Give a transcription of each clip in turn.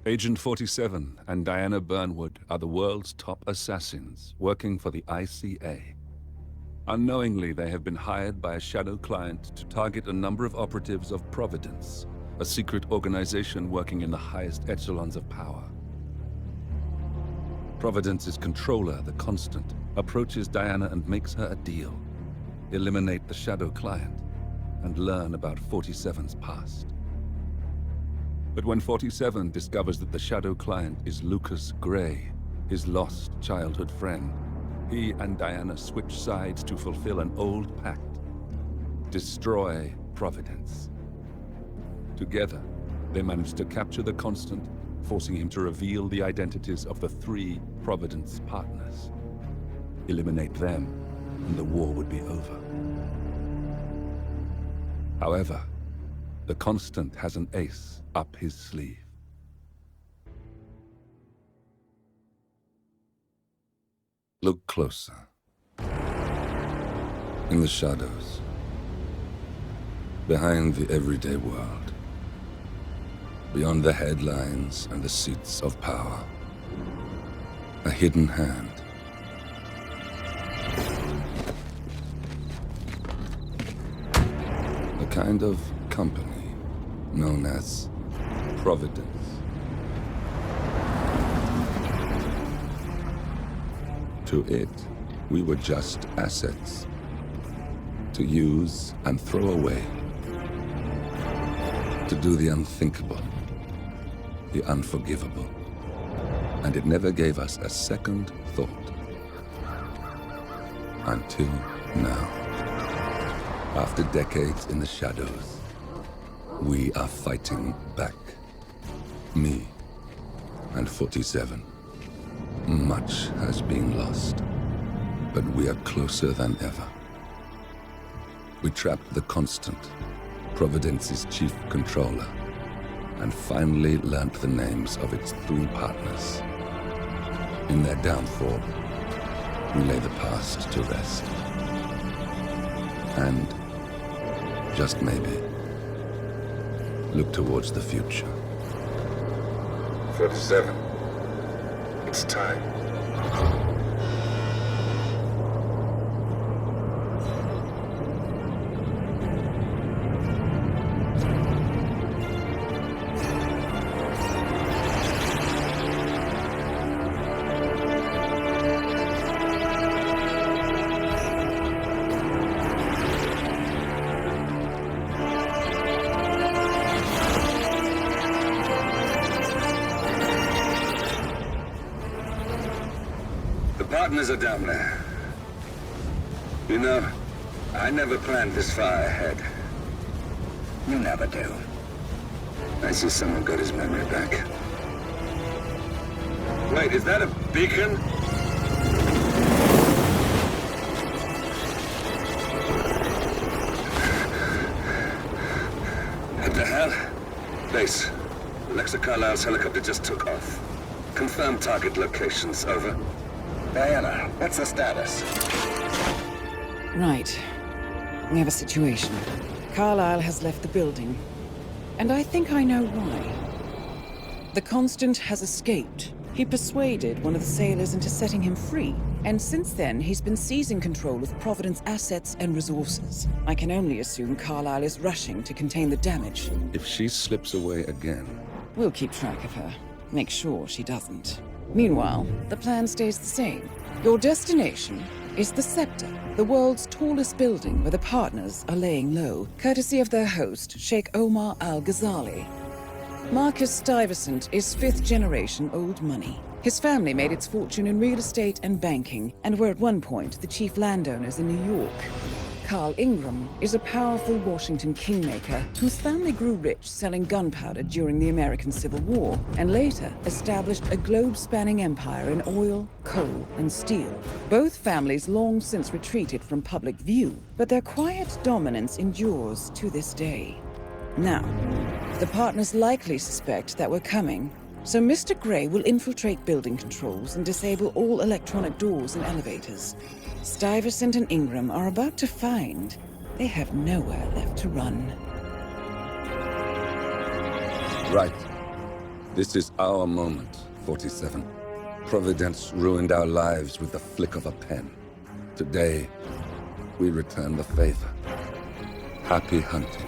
Agent 47 and Diana Burnwood are the world's top assassins working for the ICA. Unknowingly, they have been hired by a shadow client to target a number of operatives of Providence, a secret organization working in the highest echelons of power. Providence's controller, the Constant, approaches Diana and makes her a deal. Eliminate the shadow client and learn about 47's past. But when 47 discovers that the shadow client is Lucas Gray, his lost childhood friend, he and Diana switch sides to fulfill an old pact: destroy Providence. Together, they manage to capture the Constant, forcing him to reveal the identities of the 3 Providence partners. Eliminate them, and the war would be over. However, the Constant has an ace up his sleeve. Look closer. In the shadows, behind the everyday world, beyond the headlines and the seats of power, a hidden hand. A kind of company known as Providence. To it, we were just assets, to use and throw away, to do the unthinkable, the unforgivable. And it never gave us a second thought. Until now. After decades in the shadows, we are fighting back. Me and 47. Much has been lost, but we are closer than ever. We trapped the Constant, Providence's chief controller, and finally learnt the names of its 3 partners. In their downfall, we lay the past to rest. And, just maybe, look towards the future. 47. It's time. Partners are down there. You know, I never planned this far ahead. You never do. I see someone got his memory back. Wait, is that a beacon? What the hell? Base. Alexa Carlisle's helicopter just took off. Confirm target locations, over. Diana, what's the status? Right. We have a situation. Carlisle has left the building. And I think I know why. The Constant has escaped. He persuaded one of the sailors into setting him free. And since then, he's been seizing control of Providence assets and resources. I can only assume Carlisle is rushing to contain the damage. If she slips away again... We'll keep track of her. Make sure she doesn't. Meanwhile, the plan stays the same. Your destination is the Scepter, the world's tallest building where the partners are laying low, courtesy of their host, Sheikh Omar Al-Ghazali. Marcus Stuyvesant is 5th-generation old money. His family made its fortune in real estate and banking, and were at one point the chief landowners in New York. Carl Ingram is a powerful Washington kingmaker whose family grew rich selling gunpowder during the American Civil War, and later established a globe-spanning empire in oil, coal, and steel. Both families long since retreated from public view, but their quiet dominance endures to this day. Now, the partners likely suspect that we're coming, so Mr. Gray will infiltrate building controls and disable all electronic doors and elevators. Stuyvesant and Ingram are about to find they have nowhere left to run. Right. This is our moment, 47. Providence ruined our lives with the flick of a pen. Today, we return the favor. Happy hunting.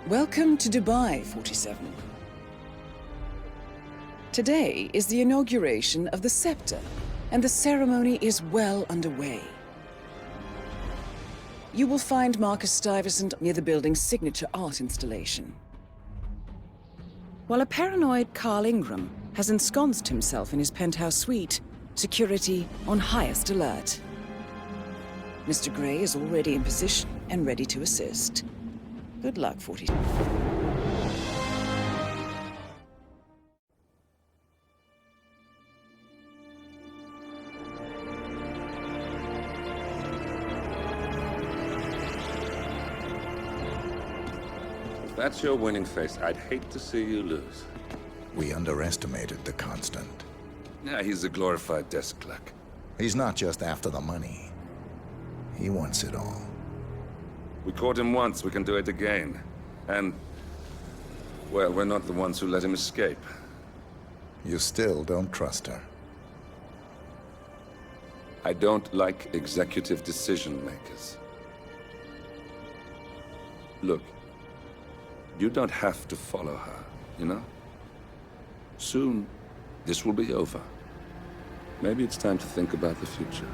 Welcome to Dubai, 47. Today is the inauguration of the scepter, and the ceremony is well underway. You will find Marcus Stuyvesant near the building's signature art installation. While a paranoid Carl Ingram has ensconced himself in his penthouse suite, security on highest alert. Mr. Gray is already in position and ready to assist. Good luck, 40. If that's your winning face, I'd hate to see you lose. We underestimated the Constant. Yeah, he's a glorified desk clerk. He's not just after the money. He wants it all. We caught him once, we can do it again. And, well, we're not the ones who let him escape. You still don't trust her. I don't like executive decision makers. Look, you don't have to follow her, you know? Soon, this will be over. Maybe it's time to think about the future.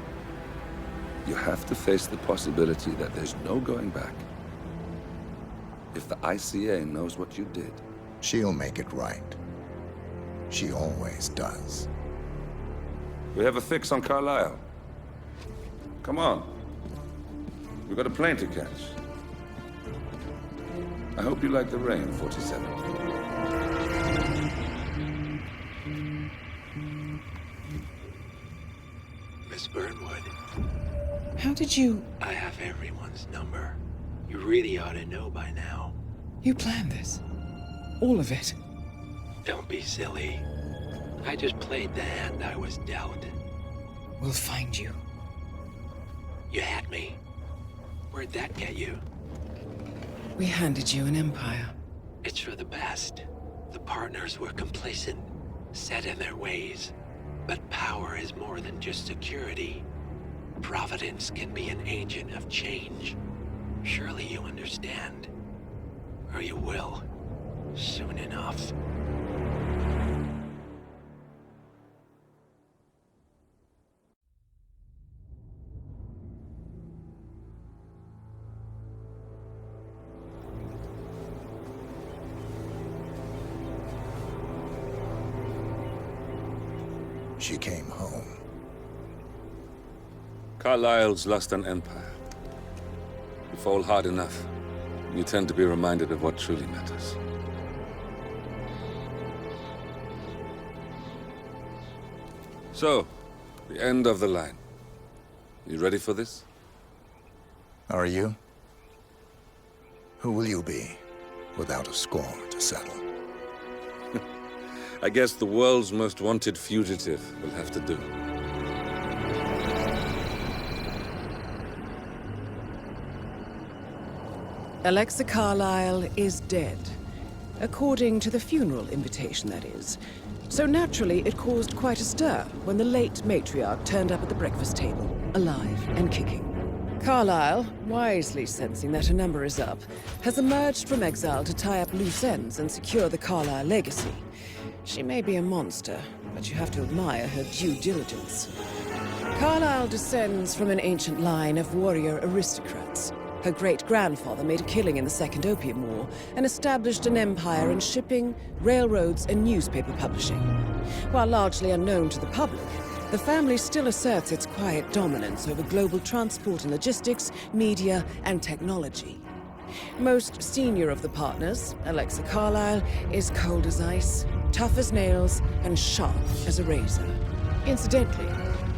You have to face the possibility that there's no going back. If the ICA knows what you did... She'll make it right. She always does. We have a fix on Carlisle. Come on. We've got a plane to catch. I hope you like the rain, 47. Miss Burnwood. How did you... I have everyone's number. You really ought to know by now. You planned this? All of it? Don't be silly. I just played the hand I was dealt. We'll find you. You had me. Where'd that get you? We handed you an empire. It's for the best. The partners were complacent, set in their ways. But power is more than just security. Providence can be an agent of change. Surely you understand. Or you will. Soon enough. She came home. Carlisle's lost an empire. You fall hard enough, you tend to be reminded of what truly matters. So, the end of the line. You ready for this? Are you? Who will you be, without a score to settle? I guess the world's most wanted fugitive will have to do. Alexa Carlisle is dead. According to the funeral invitation, that is. So naturally, it caused quite a stir when the late matriarch turned up at the breakfast table, alive and kicking. Carlisle, wisely sensing that her number is up, has emerged from exile to tie up loose ends and secure the Carlisle legacy. She may be a monster, but you have to admire her due diligence. Carlisle descends from an ancient line of warrior aristocrats. Her great-grandfather made a killing in the Second Opium War and established an empire in shipping, railroads, and newspaper publishing. While largely unknown to the public, the family still asserts its quiet dominance over global transport and logistics, media, and technology. Most senior of the partners, Alexa Carlisle, is cold as ice, tough as nails, and sharp as a razor. Incidentally,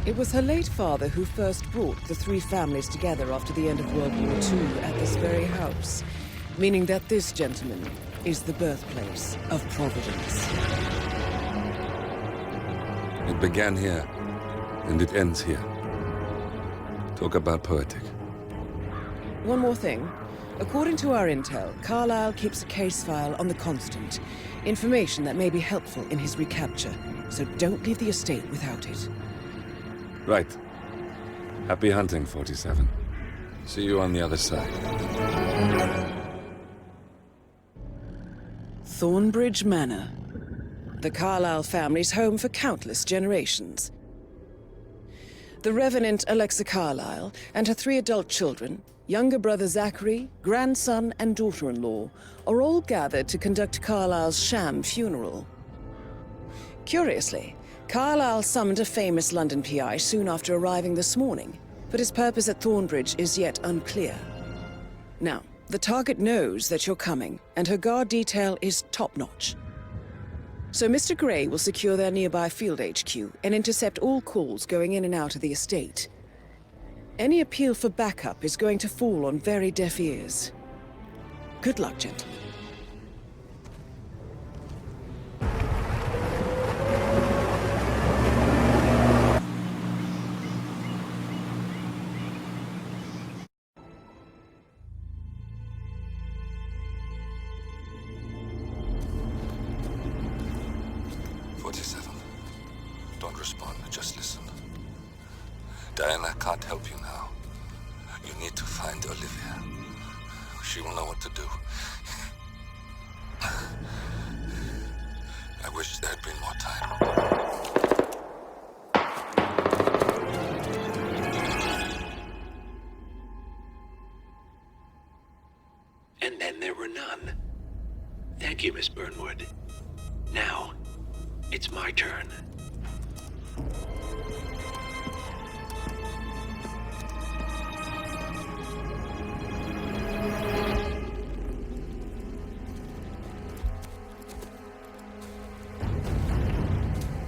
it was her late father who first brought the three families together after the end of World War II at this very house, meaning that this gentleman is the birthplace of Providence. It began here, and it ends here. Talk about poetic. One more thing. According to our intel, Carlisle keeps a case file on the Constant. Information that may be helpful in his recapture, so don't leave the estate without it. Right. Happy hunting, 47. See you on the other side. Thornbridge Manor. The Carlisle family's home for countless generations. The Revenant Alexa Carlisle and her 3 adult children, younger brother Zachary, grandson and daughter-in-law, are all gathered to conduct Carlisle's sham funeral. Curiously, Carlisle summoned a famous London PI soon after arriving this morning, but his purpose at Thornbridge is yet unclear. Now, the target knows that you're coming, and her guard detail is top-notch. So Mr. Gray will secure their nearby field HQ and intercept all calls going in and out of the estate. Any appeal for backup is going to fall on very deaf ears. Good luck, gentlemen. Don't respond, just listen. Diana can't help you now. You need to find Olivia. She will know what to do. I wish there had been more time. And then there were none. Thank you, Miss Burnwood. Now, it's my turn.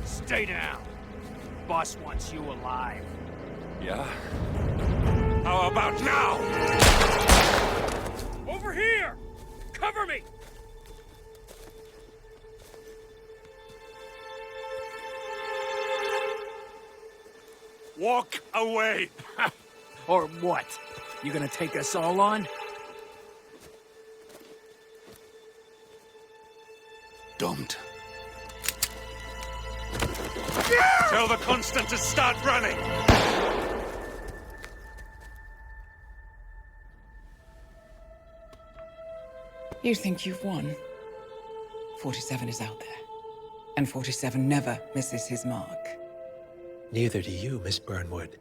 Stay down. Boss wants you alive. Yeah? How about now? Over here! Cover me! Walk away! Or what? You gonna take us all on? Don't. Tell the Constant to start running! You think you've won? 47 is out there. And 47 never misses his mark. Neither do you, Miss Burnwood.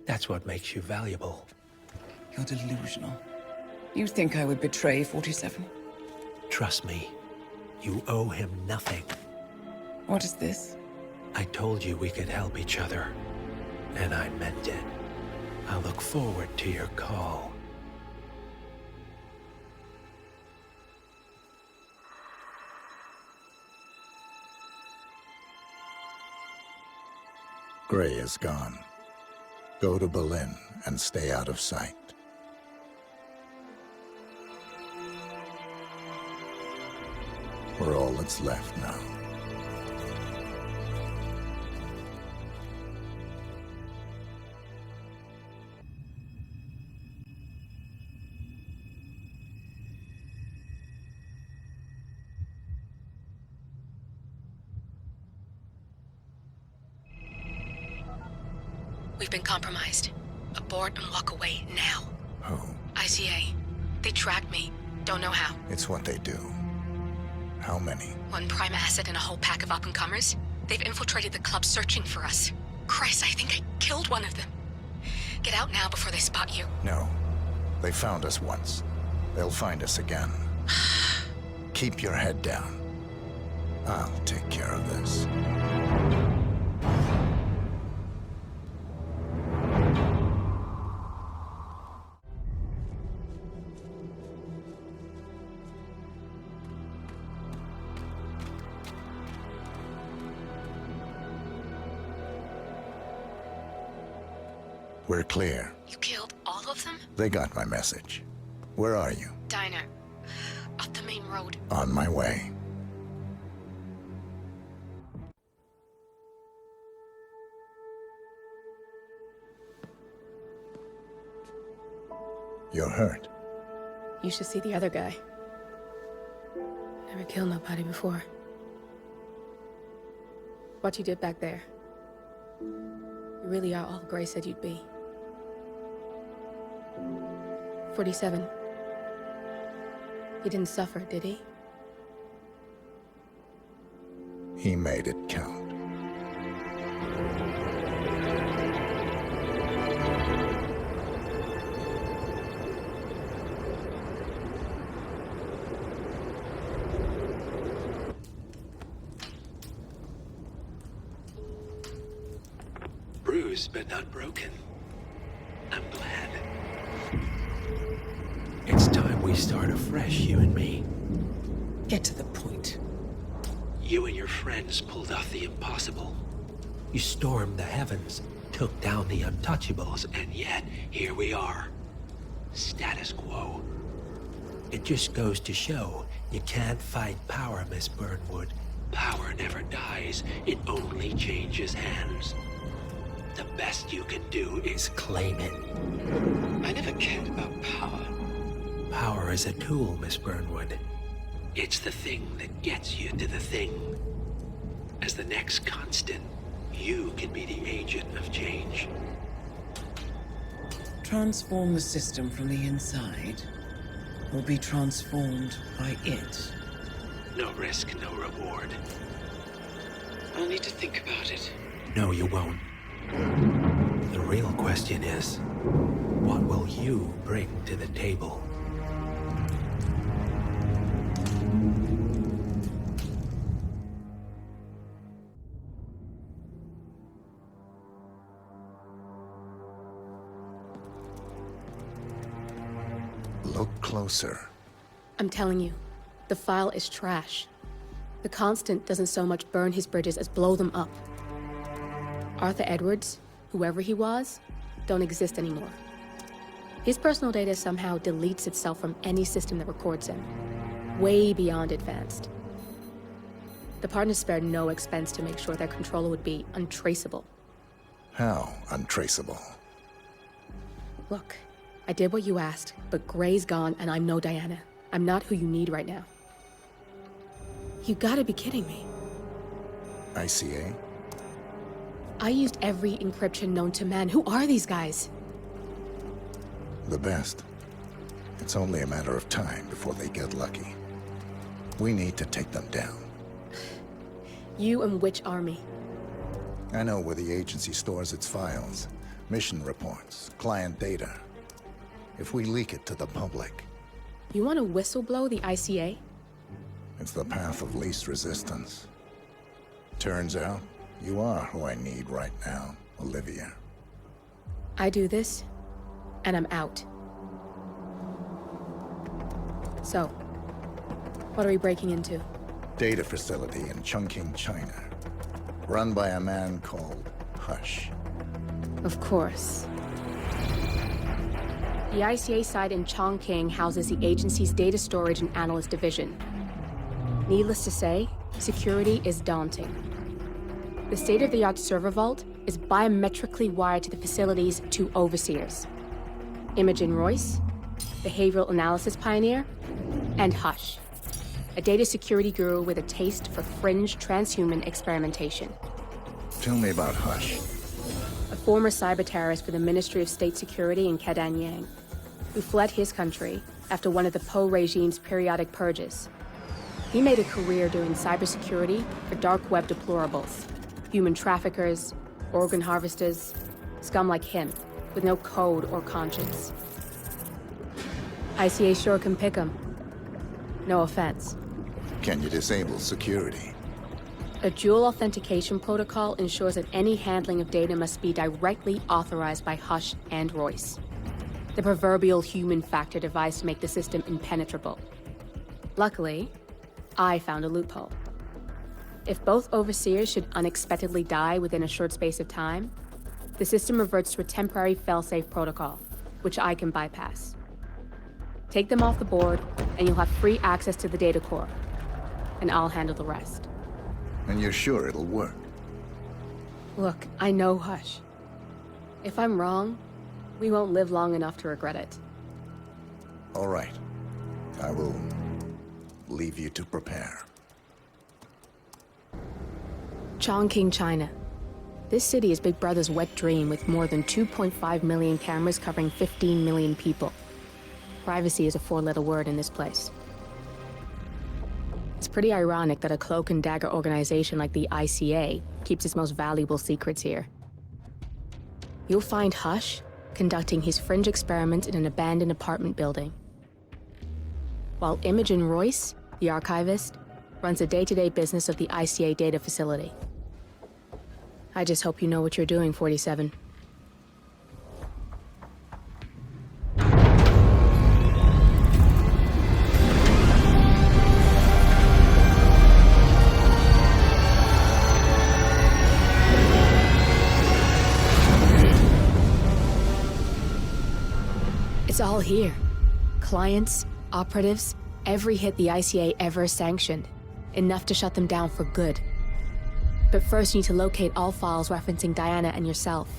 That's what makes you valuable. You're delusional. You think I would betray 47? Trust me, you owe him nothing. What is this? I told you we could help each other, and I meant it. I look forward to your call. Gray is gone. Go to Berlin and stay out of sight. We're all that's left now. We've been compromised. Abort and walk away now. Who? ICA. They tracked me. Don't know how. It's what they do. How many? One prime asset and a whole pack of up-and-comers. They've infiltrated the club searching for us. Christ, I think I killed one of them. Get out now before they spot you. No. They found us once. They'll find us again. Keep your head down. I'll take care of this. We're clear. You killed all of them? They got my message. Where are you? Diner. Up the main road. On my way. You're hurt. You should see the other guy. Never killed nobody before. What you did back there. You really are all Gray said you'd be. 47. He didn't suffer, did he? He made it count. Bruised but not broken. I'm glad. It's time we start afresh, you and me. Get to the point. You and your friends pulled off the impossible. You stormed the heavens, took down the untouchables, and yet, here we are. Status quo. It just goes to show, you can't fight power, Miss Burnwood. Power never dies, it only changes hands. The best you can do is claim it. I never cared about power. Power is a tool, Miss Burnwood. It's the thing that gets you to the thing. As the next constant, you can be the agent of change. Transform the system from the inside, or be transformed by it. No risk, no reward. I'll need to think about it. No, you won't. The real question is, what will you bring to the table? Look closer. I'm telling you, the file is trash. The Constant doesn't so much burn his bridges as blow them up. Arthur Edwards, whoever he was, don't exist anymore. His personal data somehow deletes itself from any system that records him. Way beyond advanced. The partners spared no expense to make sure their controller would be untraceable. How untraceable? Look, I did what you asked, but Gray's gone and I'm no Diana. I'm not who you need right now. You gotta be kidding me. ICA? I used every encryption known to man. Who are these guys? The best. It's only a matter of time before they get lucky. We need to take them down. You and which army? I know where the agency stores its files, mission reports, client data. If we leak it to the public... You want to whistleblow the ICA? It's the path of least resistance. Turns out, you are who I need right now, Olivia. I do this, and I'm out. So, what are we breaking into? Data facility in Chongqing, China. Run by a man called Hush. Of course. The ICA site in Chongqing houses the agency's data storage and analyst division. Needless to say, security is daunting. The state-of-the-art server vault is biometrically wired to the facility's two overseers. Imogen Royce, behavioral analysis pioneer, and Hush, a data security guru with a taste for fringe transhuman experimentation. Tell me about Hush. A former cyber terrorist for the Ministry of State Security in Kedanyang, who fled his country after one of the Po regime's periodic purges. He made a career doing cybersecurity for dark web deplorables, human traffickers, organ harvesters, scum like him, with no code or conscience. ICA sure can pick 'em. No offense. Can you disable security? A dual authentication protocol ensures that any handling of data must be directly authorized by Hush and Royce. The proverbial human factor device to make the system impenetrable. Luckily, I found a loophole. If both overseers should unexpectedly die within a short space of time, the system reverts to a temporary fail-safe protocol, which I can bypass. Take them off the board, and you'll have free access to the data core. And I'll handle the rest. And you're sure it'll work? Look, I know Hush. If I'm wrong, we won't live long enough to regret it. All right. I will leave you to prepare. Chongqing, China. This city is Big Brother's wet dream with more than 2.5 million cameras covering 15 million people. Privacy is a four-letter word in this place. It's pretty ironic that a cloak and dagger organization like the ICA keeps its most valuable secrets here. You'll find Hush conducting his fringe experiments in an abandoned apartment building, while Imogen Royce, the archivist, runs the day-to-day business of the ICA data facility. I just hope you know what you're doing, 47. It's all here. Clients, operatives, every hit the ICA ever sanctioned. Enough to shut them down for good. But first you need to locate all files referencing Diana and yourself.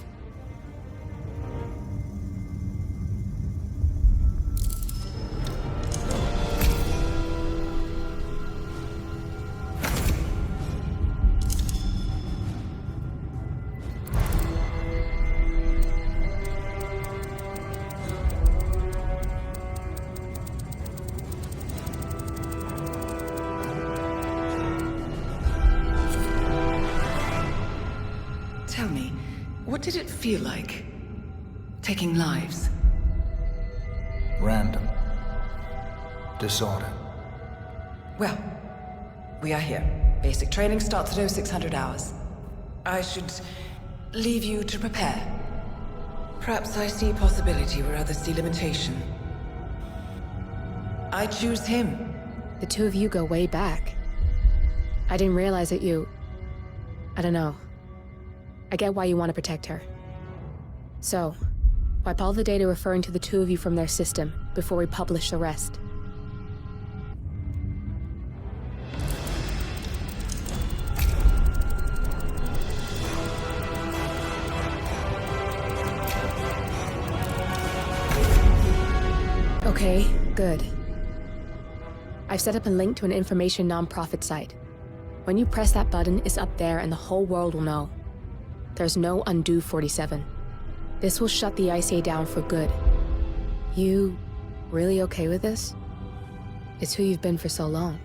Tell me, what did it feel like? Taking lives? Random. Disorder. Well, we are here. Basic training starts at 0600 hours. I should leave you to prepare. Perhaps I see possibility where others see limitation. I choose him. The two of you go way back. I didn't realize that you... I don't know. I get why you want to protect her. So, wipe all the data referring to the two of you from their system before we publish the rest. Okay, good. I've set up a link to an information non-profit site. When you press that button, it's up there and the whole world will know. There's no undo 47. This will shut the ICA down for good. You really okay with this? It's who you've been for so long.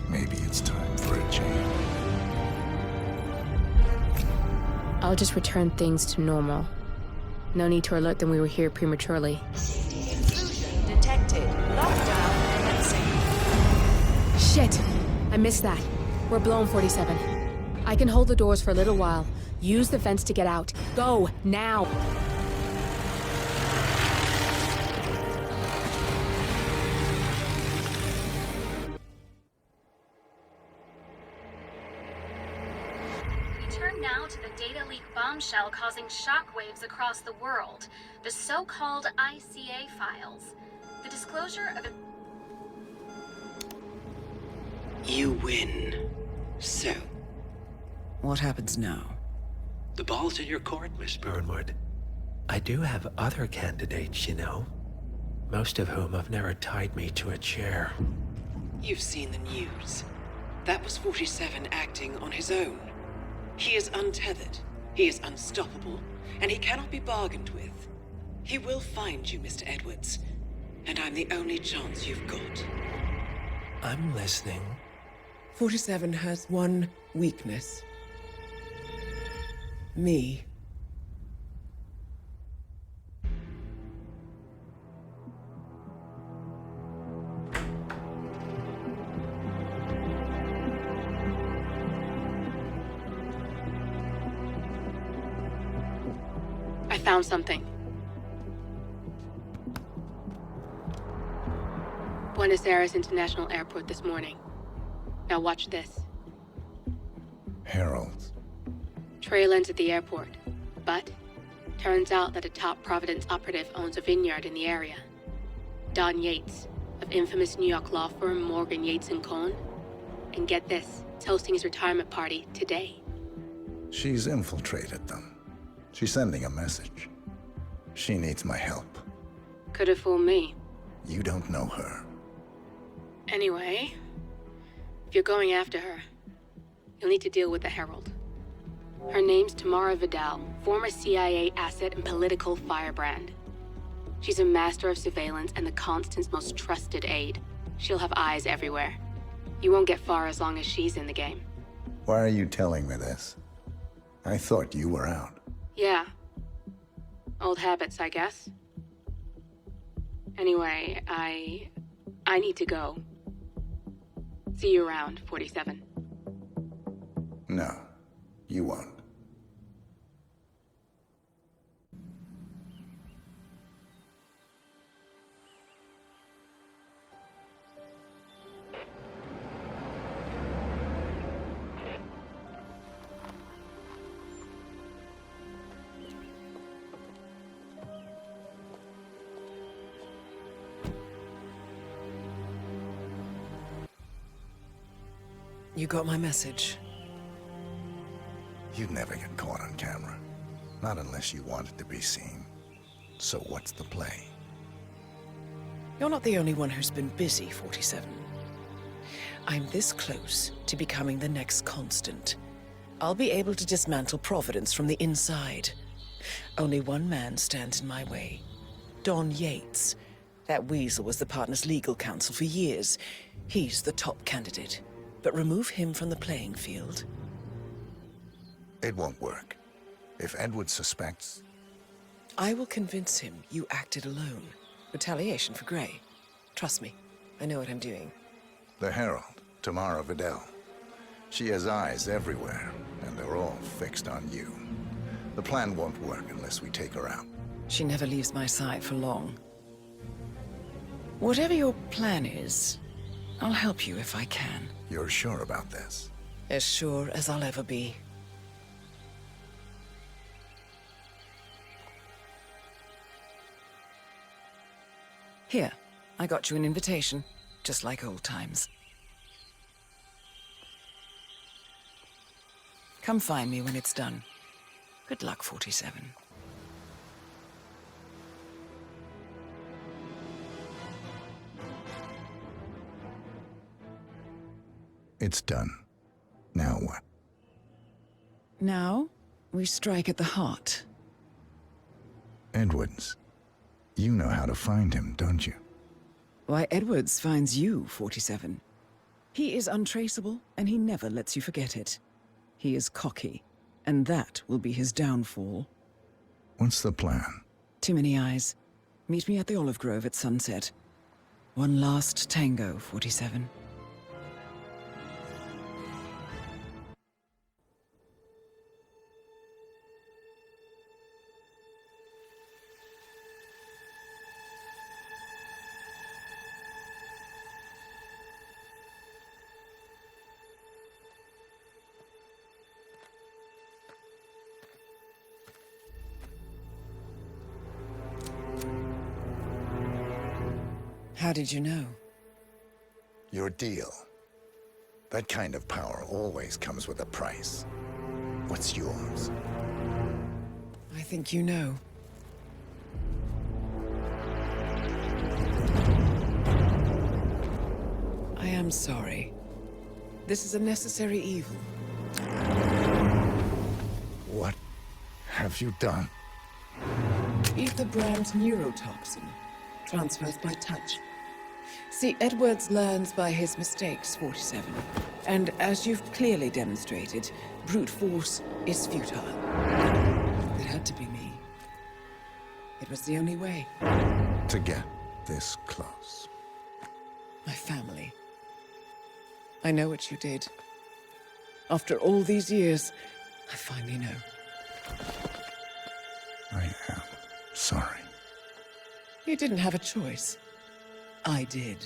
Maybe it's time for a change. I'll just return things to normal. No need to alert them we were here prematurely. Intrusion detected. Lockdown commencing. Shit! I missed that. We're blown, 47. I can hold the doors for a little while. Use the vents to get out. Go, now! We turn now to the data leak bombshell causing shockwaves across the world. The so-called ICA files. The disclosure of... You win. So, What happens now? the ball's in your court, Miss Burnwood. I do have other candidates, you know. Most of whom have never tied me to a chair. You've seen the news. That was 47 acting on his own. He is untethered, he is unstoppable, and he cannot be bargained with. He will find you, Mr. Edwards, and I'm the only chance you've got. I'm listening. 47 has one weakness. Me. I found something. Buenos Aires International Airport this morning. Now watch this. Heralds. Trail ends at the airport, but turns out that a top Providence operative owns a vineyard in the area. Don Yates, of infamous New York law firm Morgan, Yates & Cohn. And get this, is hosting his retirement party today. She's infiltrated them. She's sending a message. She needs my help. Could have fooled me. You don't know her. Anyway, if you're going after her, you'll need to deal with the Herald. Her name's Tamara Vidal, former CIA asset and political firebrand. She's a master of surveillance and the Constant's most trusted aide. She'll have eyes everywhere. You won't get far as long as she's in the game. Why are you telling me this? I thought you were out. Yeah. Old habits, I guess. Anyway, I need to go. See you around, 47. No, you won't. You got my message. You'd never get caught on camera. Not unless you wanted to be seen. So what's the play? You're not the only one who's been busy, 47. I'm this close to becoming the next Constant. I'll be able to dismantle Providence from the inside. Only one man stands in my way. Don Yates. That weasel was the partner's legal counsel for years. He's the top candidate. But remove him from the playing field. It won't work. If Edward suspects... I will convince him you acted alone. Retaliation for Grey. Trust me, I know what I'm doing. The Herald, Tamara Vidal. She has eyes everywhere, and they're all fixed on you. The plan won't work unless we take her out. She never leaves my side for long. Whatever your plan is, I'll help you if I can. You're sure about this? As sure as I'll ever be. Here, I got you an invitation, just like old times. Come find me when it's done. Good luck, 47. It's done. Now what? Now, we strike at the heart. Edwards. You know how to find him, don't you? Why, Edwards finds you, 47. He is untraceable, and he never lets you forget it. He is cocky, and that will be his downfall. What's the plan? Too many eyes. Meet me at the Olive Grove at sunset. One last tango, 47. How did you know? Your deal. That kind of power always comes with a price. What's yours? I think you know. I am sorry. This is a necessary evil. What have you done? Ether brand neurotoxin. Transfers by touch. See, Edwards learns by his mistakes, 47. And as you've clearly demonstrated, brute force is futile. It had to be me. It was the only way. To get this close. My family. I know what you did. After all these years, I finally know. I am sorry. You didn't have a choice. I did.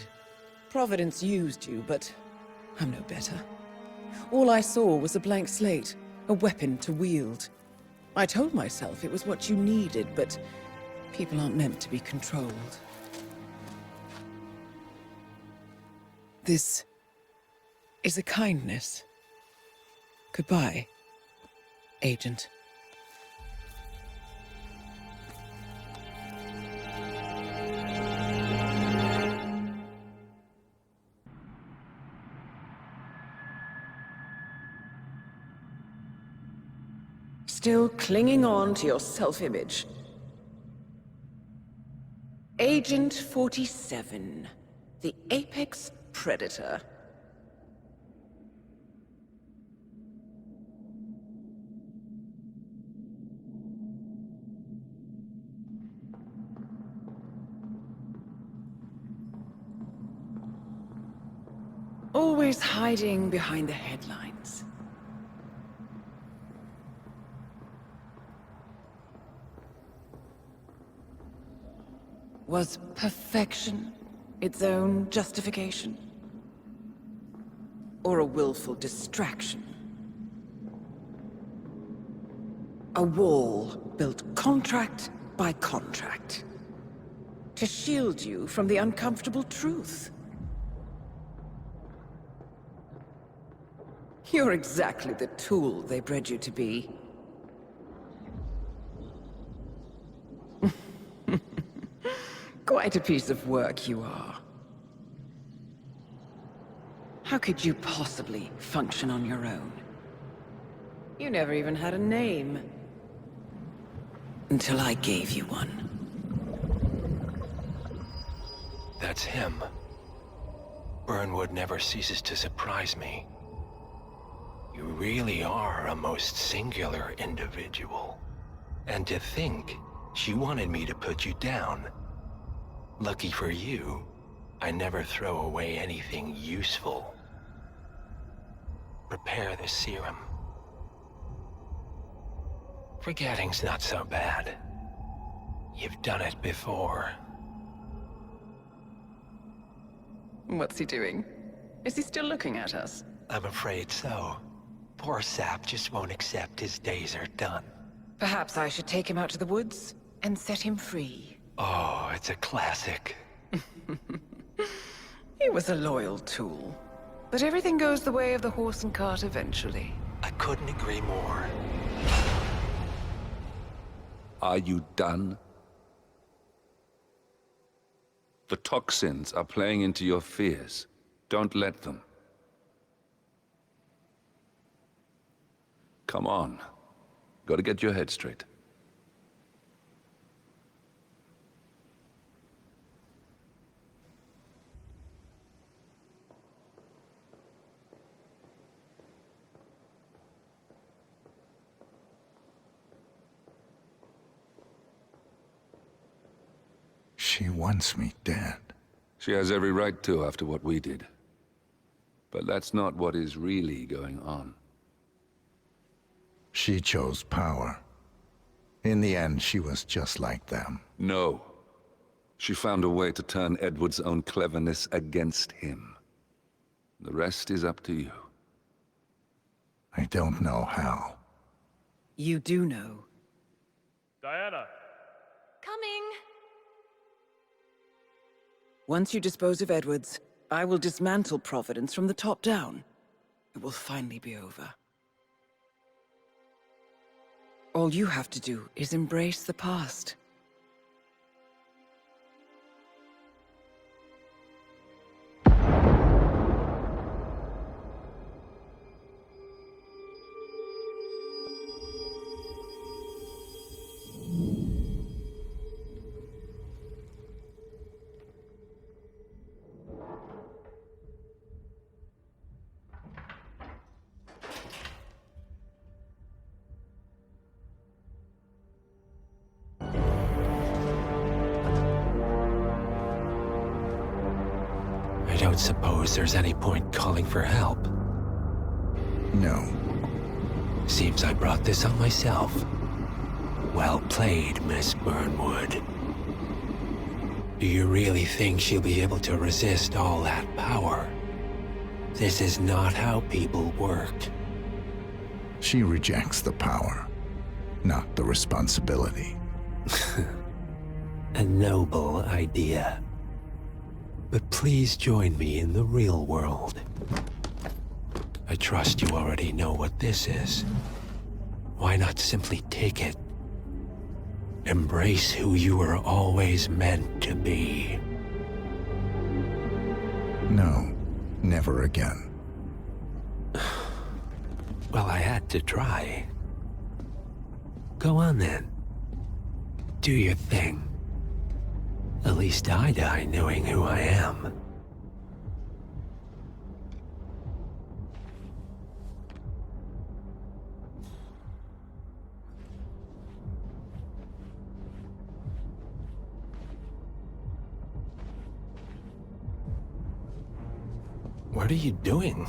Providence used you, but I'm no better. All I saw was a blank slate, a weapon to wield. I told myself it was what you needed, but people aren't meant to be controlled. This is a kindness. Goodbye, Agent. still clinging on to your self-image. Agent 47, the apex predator. Always hiding behind the headlines. Was perfection its own justification? Or a willful distraction? A wall built contract by contract to shield you from the uncomfortable truth. You're exactly the tool they bred you to be. Quite a piece of work you are. How could you possibly function on your own? You never even had a name. Until I gave you one. That's him. Burnwood never ceases to surprise me. You really are a most singular individual. And to think she wanted me to put you down. Lucky for you, I never throw away anything useful. Prepare the serum. Forgetting's not so bad. You've done it before. What's he doing? Is he still looking at us? I'm afraid so. Poor sap just won't accept his days are done. Perhaps I should take him out to the woods and set him free. Oh, it's a classic. He was a loyal tool. But everything goes the way of the horse and cart eventually. I couldn't agree more. Are you done? The toxins are playing into your fears. Don't let them. Come on. Gotta get your head straight. She wants me dead. She has every right to after what we did. But that's not what is really going on. She chose power. In the end, she was just like them. No. She found a way to turn Edward's own cleverness against him. The rest is up to you. I don't know how. You do know. Diana! Coming! Once you dispose of Edwards, I will dismantle Providence from the top down. It will finally be over. All you have to do is embrace the past. I don't suppose there's any point calling for help. No. Seems I brought this on myself. Well played, Miss Burnwood. Do you really think she'll be able to resist all that power? This is not how people work. She rejects the power, not the responsibility. A noble idea. But please join me in the real world. I trust you already know what this is. Why not simply take it? Embrace who you were always meant to be. No, never again. Well, I had to try. Go on then. Do your thing. At least I die knowing who I am. What are you doing?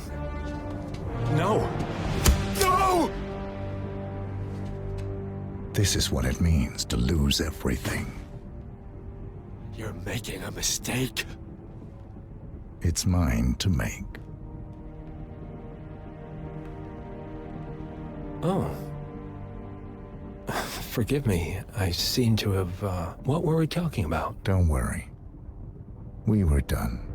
No! No! This is what it means to lose everything. You're making a mistake. It's mine to make. Oh. Forgive me. I seem to have, what were we talking about? Don't worry. We were done.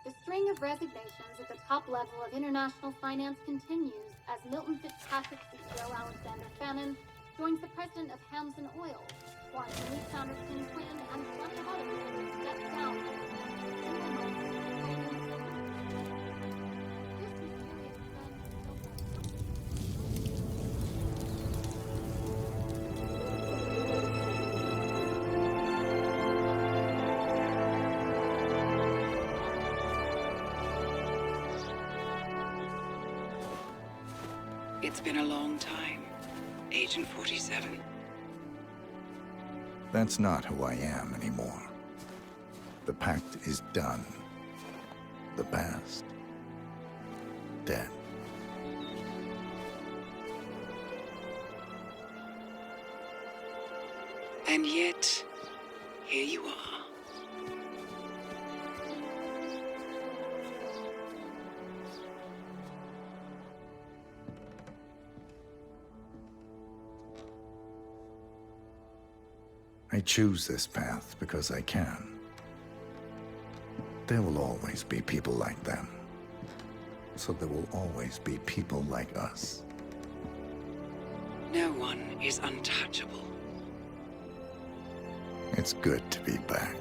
The string of resignations at the top level of international finance continues as Milton Fitzpatrick CEO Alexander Fannin joins the president of Hamson Oil, while new founder Tim Quinn and plenty of other leaders step down. It's been a long time, Agent 47. That's not who I am anymore. The pact is done. The past, dead. And yet, here you are. I choose this path because I can. There will always be people like them. So there will always be people like us. No one is untouchable. It's good to be back.